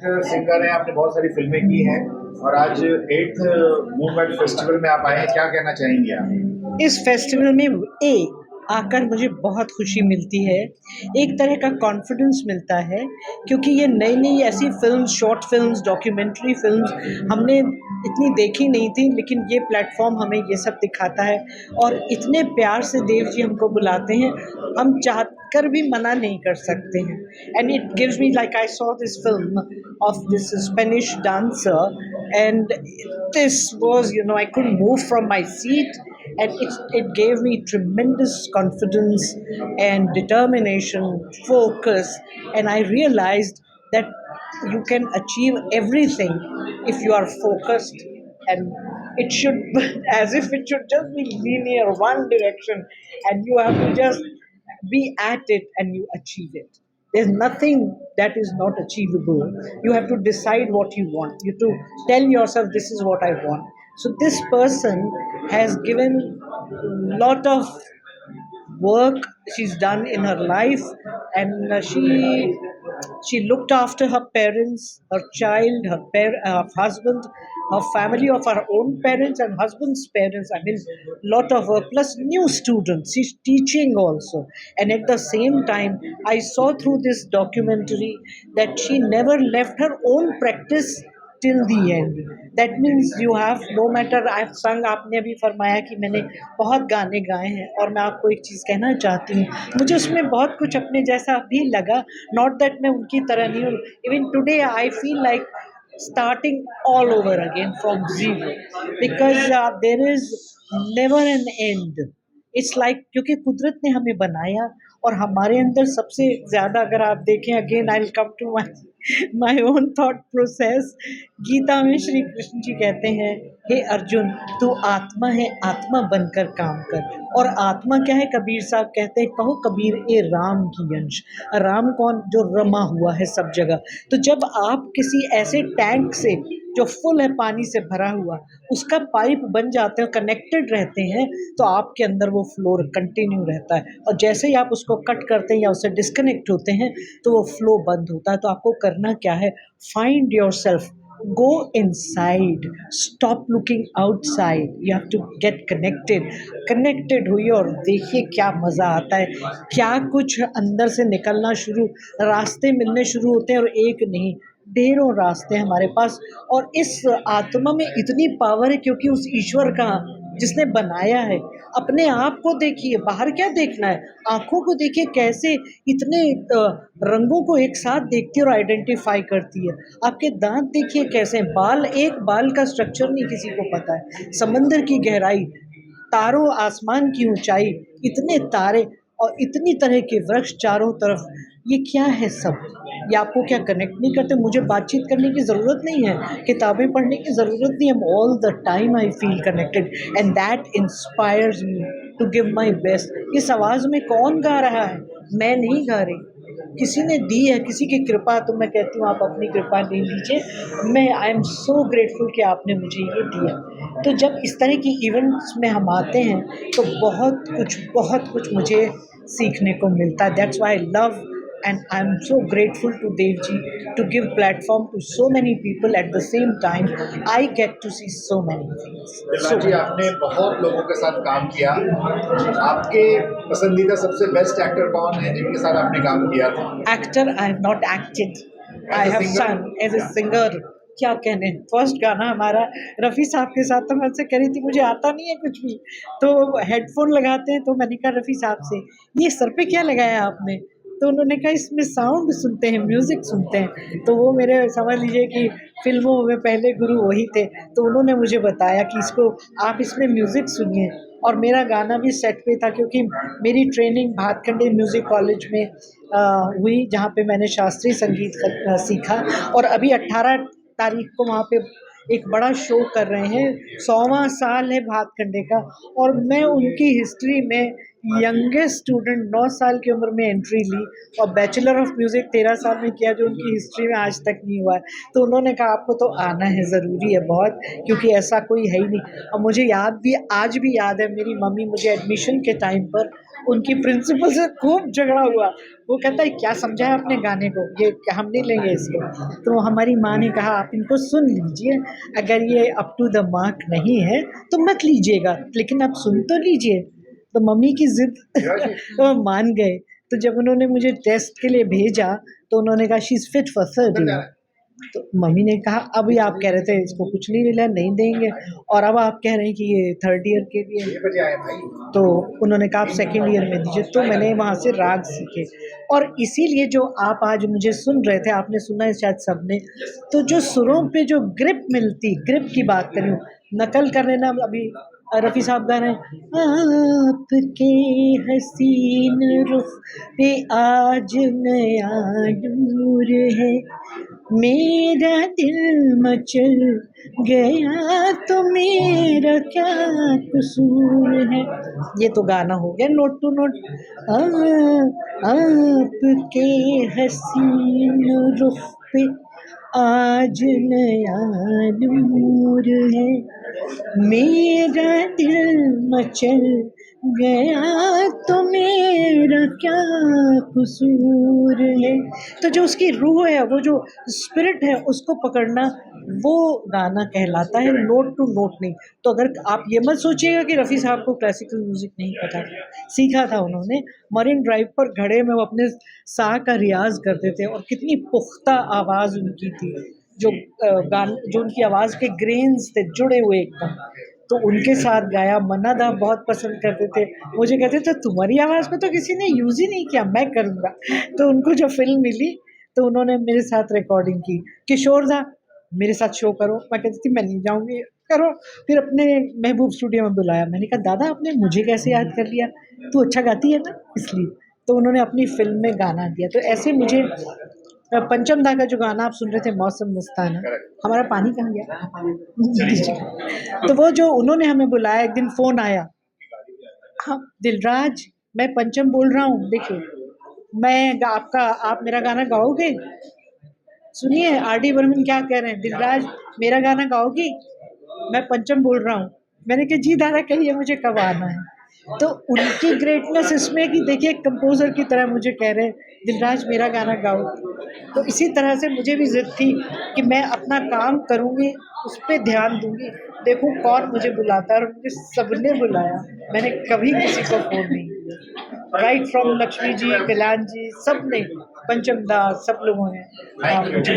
Singer हैं, आपने बहुत सारी फ़िल्में की हैं और आज 8th मूवमेंट फेस्टिवल में आप आए हैं, क्या कहना चाहेंगे आप? इस फेस्टिवल में आकर मुझे बहुत खुशी मिलती है। एक तरह का कॉन्फिडेंस मिलता है क्योंकि ये नई-नई ऐसी films, short films, documentary films हमने इतनी देखी नहीं थी, लेकिन ये प्लेटफ़ॉर्म हमें ये सब दिखाता है और इतने प्यार से देव जी हमको बुलाते हैं, हम चाहकर भी मना नहीं कर सकते हैं। And it gives me like I saw this film of this Spanish dancer and this was, I couldn't move from my seat, and it gave me tremendous confidence and determination, focus, and I realized that you can achieve everything if you are focused, and it should as if it should just be linear, one direction, and you have to just be at it and you achieve it. There's nothing that is not achievable. You have to decide what you want. You have to tell yourself, this is what I want. So this person has given a lot of work she's done in her life, and she looked after her parents, her child, her husband, her family of her own parents and husband's parents. I mean, lot of work plus new students. She's teaching also, and at the same time, I saw through this documentary that she never left her own practice till the end. That means you have no matter I've sung, आपने अभी फरमाया कि मैंने बहुत गाने गाए हैं, और मैं आपको एक चीज़ कहना चाहती हूँ, मुझे उसमें बहुत कुछ अपने जैसा भी लगा, नॉट दैट मैं उनकी तरह नहीं हूँ, even today I feel like starting all over again from zero, because there is never an end. It's like क्योंकि कुदरत ने हमें बनाया और हमारे अंदर सबसे ज़्यादा, अगर आप देखें, again I will come to my own thought process, Gita में श्री कृष्ण जी कहते हैं, हे अर्जुन, तू आत्मा है, आत्मा बनकर काम कर। और आत्मा क्या है? कबीर साहब कहते हैं, कहो कबीर ए राम की अंश। राम कौन? जो रमा हुआ है सब जगह। तो जब आप किसी ऐसे टैंक से जो फुल है, पानी से भरा हुआ, उसका पाइप बन जाते हैं, कनेक्टेड रहते हैं, तो आपके अंदर वो फ्लो कंटिन्यू रहता है, और जैसे ही आप उसको कट करते हैं या उससे डिस्कनेक्ट होते हैं तो वो फ्लो बंद होता है। तो आपको करना क्या है? Find yourself, go inside, stop looking outside, you have to get connected हुइए और देखिए क्या मज़ा आता है, क्या कुछ अंदर से निकलना शुरू, रास्ते मिलने शुरू होते हैं, और एक नहीं, ढेरों रास्ते हैं हमारे पास। और इस आत्मा में इतनी पावर है क्योंकि उस ईश्वर का जिसने बनाया है, अपने आप को देखिए, बाहर क्या देखना है, आँखों को देखिए कैसे इतने रंगों को एक साथ देखती है और आइडेंटिफ़ाई करती है। आपके दाँत देखिए कैसे हैं, बाल, एक बाल का स्ट्रक्चर नहीं किसी को पता है, समंदर की गहराई, तारों आसमान की ऊँचाई, इतने तारे और इतनी तरह के वृक्ष चारों तरफ, ये क्या है सब? ये आपको क्या कनेक्ट नहीं करते? मुझे बातचीत करने की ज़रूरत नहीं है, किताबें पढ़ने की ज़रूरत नहीं है, all the time I feel connected, and that inspires me to give my best. इस आवाज़ में कौन गा रहा है? मैं नहीं गा रही, किसी ने दी है, किसी की कृपा। तो मैं कहती हूँ, आप अपनी कृपा ले लीजिए। मैं आई एम सो ग्रेटफुल कि आपने मुझे ये दिया। तो जब इस तरह की इवेंट्स में हम आते हैं तो बहुत कुछ मुझे सीखने को मिलता है। That's why I love and I'm so grateful to Dev Ji to give platform to so many people at the same time. I get to see so many things. Birla So ji, many आपने things. बहुत लोगों के साथ काम किया, आपके पसंदीदा सबसे बेस्ट एक्टर कौन है जिनके साथ आपने काम किया था? Actor, I have not acted. I as a have singer? sung as a singer. क्या कहने, फर्स्ट गाना हमारा रफ़ी साहब के साथ, तो मैं उनसे कह रही थी मुझे आता नहीं है कुछ भी, तो हेडफोन लगाते हैं, तो मैंने कहा रफ़ी साहब से, ये सर पे क्या लगाया आपने? तो उन्होंने कहा इसमें साउंड सुनते हैं, म्यूज़िक सुनते हैं। तो वो मेरे, समझ लीजिए कि फ़िल्मों में पहले गुरु वही थे, तो उन्होंने मुझे बताया कि इसको, आप इसमें म्यूज़िक सुनिए। और मेरा गाना भी सेट पे था क्योंकि मेरी ट्रेनिंग भातखंडे म्यूज़िक कॉलेज में हुई, जहाँ पे मैंने शास्त्रीय संगीत सीखा, और अभी 18 तारीख को वहाँ पे एक बड़ा शो कर रहे हैं, 100वां साल है भातखंडे का, और मैं उनकी हिस्ट्री में यंगेस्ट स्टूडेंट 9 साल की उम्र में एंट्री ली और बैचलर ऑफ म्यूज़िक 13 साल में किया, जो उनकी हिस्ट्री में आज तक नहीं हुआ है। तो उन्होंने कहा आपको तो आना है, ज़रूरी है बहुत, क्योंकि ऐसा कोई है ही नहीं। और मुझे याद भी, आज भी याद है, मेरी मम्मी मुझे एडमिशन के टाइम पर उनकी प्रिंसिपल से खूब झगड़ा हुआ। वो कहता है क्या समझा है अपने गाने को, ये हम नहीं लेंगे इसको। तो हमारी माँ ने कहा आप इनको सुन लीजिए, अगर ये अप टू द मार्क नहीं है तो मत लीजिएगा, लेकिन आप सुन तो लीजिए। तो मम्मी की ज़िद वो मान गए। तो जब उन्होंने मुझे टेस्ट के लिए भेजा तो उन्होंने कहा she is fit for 3rd year. तो मम्मी ने कहा अभी आप कह रहे थे इसको कुछ नहीं मिला, नहीं देंगे, और अब आप कह रहे हैं कि ये 3rd ईयर के लिए। ये बजे आए भाई। तो उन्होंने कहा आप 2nd ईयर में दीजिए। तो मैंने वहाँ से राग सीखे, और इसीलिए जो आप आज मुझे सुन रहे थे, आपने सुना है शायद सबने, तो जो सुरों पे जो ग्रिप मिलती, ग्रिप की बात कर रही हूँ, नकल कर लेना। अभी रफ़ी साहब गा रहे हैं आपके हसीन रुख पे आज नया नूर है, मेरा दिल मचल गया तो मेरा क्या कसूर है। ये तो गाना हो गया नोट टू नोट। आपके हसीन रुख पे आज नया नूर है, मेरा दिल मचल गया तो मेरा क्या कसूर है। तो जो उसकी रूह है, वो जो स्पिरिट है, उसको पकड़ना, वो गाना कहलाता है, नोट टू नोट नहीं। तो अगर आप ये मत सोचिएगा कि रफ़ी साहब को क्लासिकल म्यूज़िक नहीं पता, सीखा था उन्होंने। मरीन ड्राइव पर घड़े में वो अपने सा का रियाज़ करते थे, और कितनी पुख्ता आवाज़ उनकी थी। जो जो उनकी आवाज़ के ग्रेन्स थे जुड़े हुए एकदम, तो उनके साथ गाया। मन्ना दा बहुत पसंद करते थे, मुझे कहते थे तुम्हारी आवाज़ को तो किसी ने यूज़ ही नहीं किया, मैं करूँगा। तो उनको जब फ़िल्म मिली तो उन्होंने मेरे साथ रिकॉर्डिंग की। किशोर दा मेरे साथ शो करो, मैं कहती थी मैं नहीं जाऊँगी, करो। फिर अपने महबूब स्टूडियो में बुलाया, मैंने कहा दादा आपने मुझे कैसे याद कर लिया, तू अच्छा गाती है ना, इसलिए। तो उन्होंने अपनी फ़िल्म में गाना दिया। तो ऐसे मुझे पंचम दा का जो गाना आप सुन रहे थे मौसम मस्ताना, हमारा पानी कहाँ गया? तो वो जो उन्होंने हमें बुलाया, एक दिन फ़ोन आया, हाँ दिलराज मैं पंचम बोल रहा हूँ, देखिए मैं आपका, आप मेरा गाना गाओगे? सुनिए आर.डी. बर्मन क्या कह रहे हैं, दिलराज मेरा गाना गाओगी? मैं पंचम बोल रहा हूँ। मैंने कहा जी दादा कहिए मुझे कब आना है। तो उनकी ग्रेटनेस इसमें कि देखिए एक कंपोज़र की तरह मुझे कह रहे हैं दिलराज मेरा गाना गाओ। तो इसी तरह से मुझे भी ज़िद थी कि मैं अपना काम करूँगी, उस पे ध्यान दूँगी, देखूँ कौन मुझे बुलाता है, और मुझे सबने बुलाया, मैंने कभी किसी को फ़ोन नहीं किया। राइट फ्रॉम लक्ष्मी जी, कल्याण जी, सबने, पंचम दा, सब लोगों ने मुझे